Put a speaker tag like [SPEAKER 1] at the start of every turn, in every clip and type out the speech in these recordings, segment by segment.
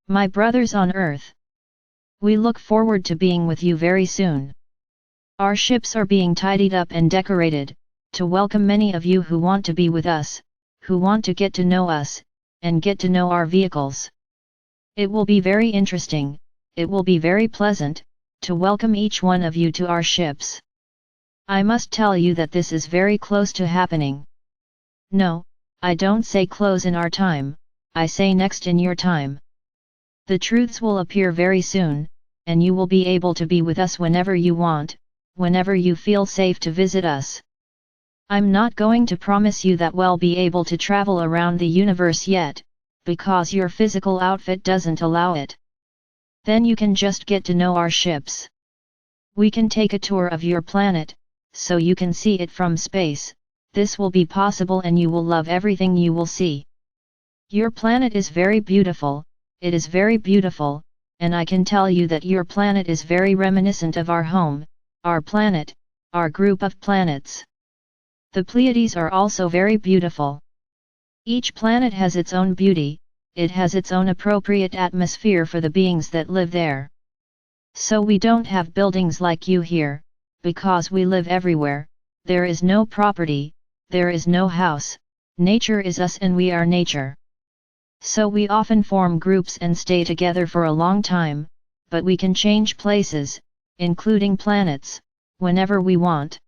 [SPEAKER 1] My brothers on Earth, we look forward to being with you very soon. Our ships are being tidied up and decorated, to welcome many of you who want to be with us, who want to get to know us, and get to know our vehicles. It will be very interesting, it will be very pleasant, to welcome each one of you to our ships. I must tell you that this is very close to happening. No, I don't say close in our time, I say next in your time. The truths will appear very soon, and you will be able to be with us whenever you want, whenever you feel safe to visit us. I'm not going to promise you that we'll be able to travel around the universe yet, because your physical outfit doesn't allow it. Then you can just get to know our ships. We can take a tour of your planet, so you can see it from space. This will be possible and you will love everything you will see. Your planet is very beautiful, it is very beautiful, and I can tell you that your planet is very reminiscent of our home, our planet, our group of planets. The Pleiades are also very beautiful. Each planet has its own beauty, it has its own appropriate atmosphere for the beings that live there. So we don't have buildings like you here, because we live everywhere, there is no property, there is no house, nature is us and we are nature. So we often form groups and stay together for a long time, but we can change places, including planets, whenever we want.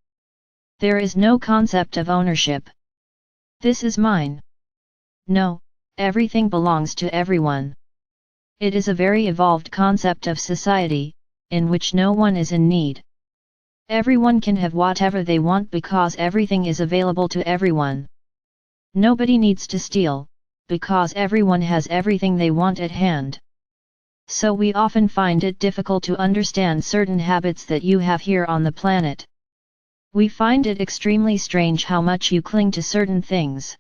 [SPEAKER 1] There is no concept of ownership. This is mine. No, everything belongs to everyone. It is a very evolved concept of society, in which no one is in need. Everyone can have whatever they want because everything is available to everyone. Nobody needs to steal, because everyone has everything they want at hand. So we often find it difficult to understand certain habits that you have here on the planet. We find it extremely strange how much you cling to certain things.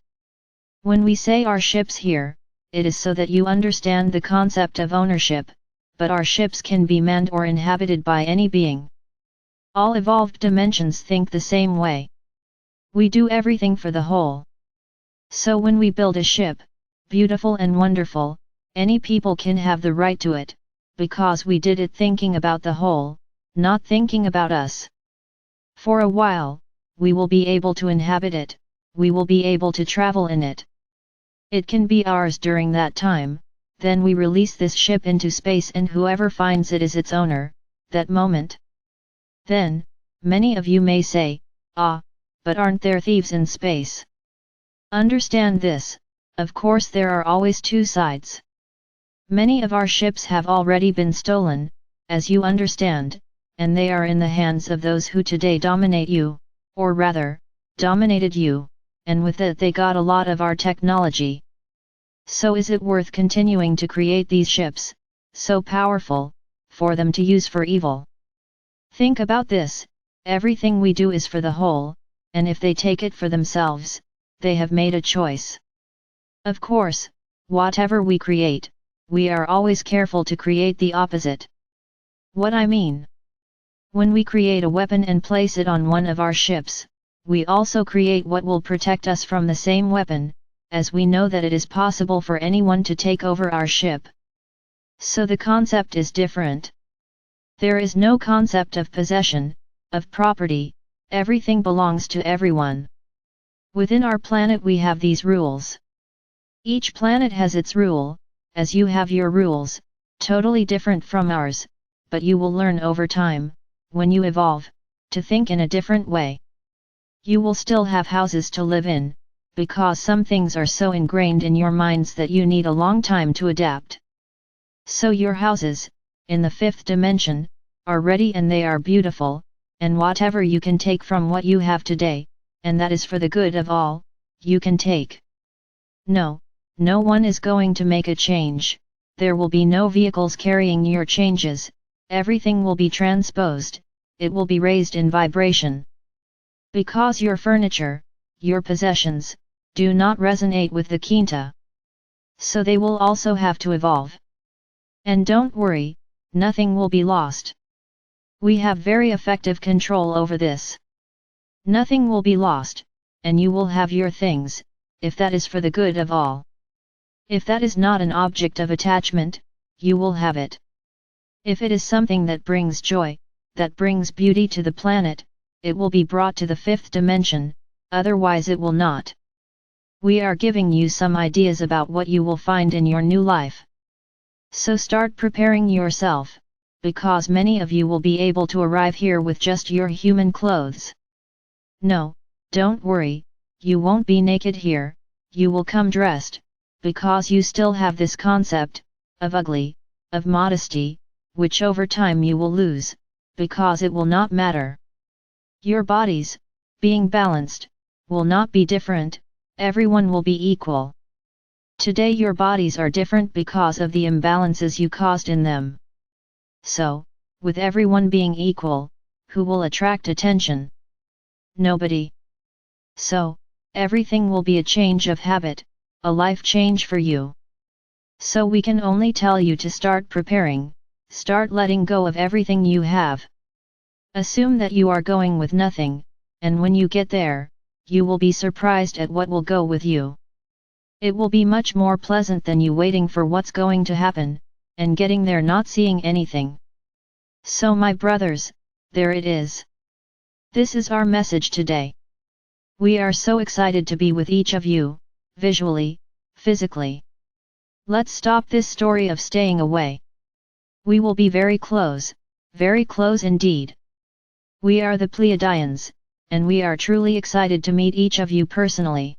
[SPEAKER 1] When we say our ships here, it is so that you understand the concept of ownership, but our ships can be manned or inhabited by any being. All evolved dimensions think the same way. We do everything for the whole. So when we build a ship, beautiful and wonderful, any people can have the right to it, because we did it thinking about the whole, not thinking about us. For a while, we will be able to inhabit it, we will be able to travel in it. It can be ours during that time, then we release this ship into space and whoever finds it is its owner, that moment. Then, many of you may say, ah, but aren't there thieves in space? Understand this, of course there are always two sides. Many of our ships have already been stolen, as you understand, and they are in the hands of those who today dominate you, or rather, dominated you, and with that they got a lot of our technology. So is it worth continuing to create these ships, so powerful, for them to use for evil? Think about this, everything we do is for the whole, and if they take it for themselves, they have made a choice. Of course, whatever we create, we are always careful to create the opposite. What I mean? When we create a weapon and place it on one of our ships, we also create what will protect us from the same weapon, as we know that it is possible for anyone to take over our ship. So the concept is different. There is no concept of possession, of property, everything belongs to everyone. Within our planet we have these rules. Each planet has its rule, as you have your rules, totally different from ours, but you will learn over time, when you evolve, to think in a different way. You will still have houses to live in, because some things are so ingrained in your minds that you need a long time to adapt. So your houses, in the fifth dimension, are ready and they are beautiful, and whatever you can take from what you have today, and that is for the good of all, you can take. No, no one is going to make a change, there will be no vehicles carrying your changes, everything will be transposed, it will be raised in vibration. Because your furniture, your possessions, do not resonate with the quinta. So they will also have to evolve. And don't worry, nothing will be lost. We have very effective control over this. Nothing will be lost, and you will have your things, if that is for the good of all. If that is not an object of attachment, you will have it. If it is something that brings joy, that brings beauty to the planet, it will be brought to the fifth dimension, otherwise it will not. We are giving you some ideas about what you will find in your new life. So start preparing yourself, because many of you will be able to arrive here with just your human clothes. No, don't worry, you won't be naked here, you will come dressed, because you still have this concept, of ugly, of modesty, which over time you will lose, because it will not matter. Your bodies, being balanced, will not be different, everyone will be equal. Today your bodies are different because of the imbalances you caused in them. So, with everyone being equal, who will attract attention? Nobody. So, everything will be a change of habit, a life change for you. So we can only tell you to start preparing, start letting go of everything you have. Assume that you are going with nothing, and when you get there, you will be surprised at what will go with you. It will be much more pleasant than you waiting for what's going to happen, and getting there not seeing anything. So my brothers, there it is. This is our message today. We are so excited to be with each of you, visually, physically. Let's stop this story of staying away. We will be very close indeed. We are the Pleiadians, and we are truly excited to meet each of you personally.